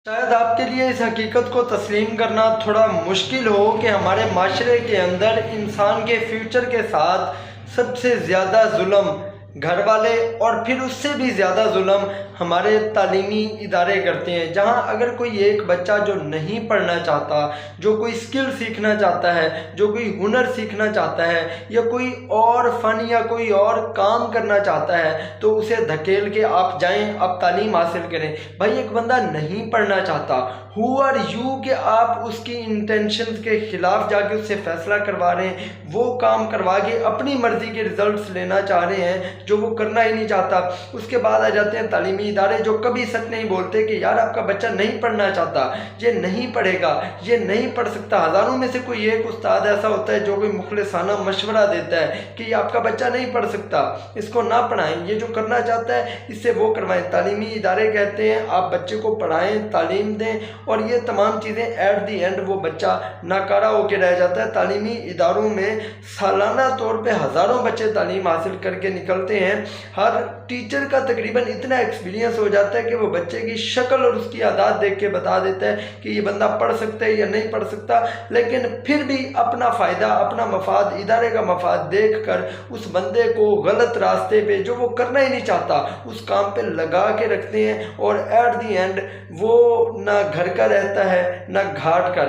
شاید آپ کے لیے اس حقیقت کو تسلیم کرنا تھوڑا مشکل ہو کہ ہمارے معاشرے کے اندر انسان کے فیوچر کے ساتھ سب سے زیادہ ظلم گھر والے اور پھر اس سے بھی زیادہ ظلم ہمارے تعلیمی ادارے کرتے ہیں، جہاں اگر کوئی ایک بچہ جو نہیں پڑھنا چاہتا، جو کوئی اسکل سیکھنا چاہتا ہے، جو کوئی ہنر سیکھنا چاہتا ہے یا کوئی اور فن یا کوئی اور کام کرنا چاہتا ہے تو اسے دھکیل کے آپ جائیں، آپ تعلیم حاصل کریں۔ بھائی ایک بندہ نہیں پڑھنا چاہتا، ہو آر یو کہ آپ اس کی انٹینشنز کے خلاف جا کے اس سے فیصلہ کروا رہے ہیں، وہ کام کروا کے اپنی مرضی کے ریزلٹس لینا چاہ رہے ہیں جو وہ کرنا ہی نہیں چاہتا۔ اس کے بعد آ جاتے ہیں تعلیمی ادارے جو کبھی سچ نہیں بولتے کہ یار آپ کا بچہ نہیں پڑھنا چاہتا، یہ نہیں پڑھے گا، یہ نہیں پڑھ سکتا۔ ہزاروں میں سے کوئی ایک استاد ایسا ہوتا ہے جو کوئی مخلصانہ مشورہ دیتا ہے کہ یہ آپ کا بچہ نہیں پڑھ سکتا، اس کو نہ پڑھائیں، یہ جو کرنا چاہتا ہے اس سے وہ کروائیں۔ تعلیمی ادارے کہتے ہیں آپ بچے کو پڑھائیں، تعلیم دیں، اور یہ تمام چیزیں ایٹ دی اینڈ وہ بچہ ناکارہ ہو کے رہ جاتا ہے۔ تعلیمی اداروں میں سالانہ طور پہ ہزاروں بچے تعلیم حاصل کر کے نکلتے ہیں۔ ہر ٹیچر کا تقریباً اتنا ایکسپیرینس ہو جاتا ہے کہ وہ بچے کی شکل اور اس کی عادات دیکھ کے بتا دیتا ہے کہ یہ بندہ پڑھ سکتا ہے یا نہیں پڑھ سکتا، لیکن پھر بھی اپنا فائدہ، اپنا مفاد، ادارے کا مفاد دیکھ کر اس بندے کو غلط راستے پہ جو وہ کرنا ہی نہیں چاہتا اس کام پہ لگا کے رکھتے ہیں، اور ایٹ دی اینڈ وہ نہ گھر کا رہتا ہے نہ گھاٹ کا رہتا ہے۔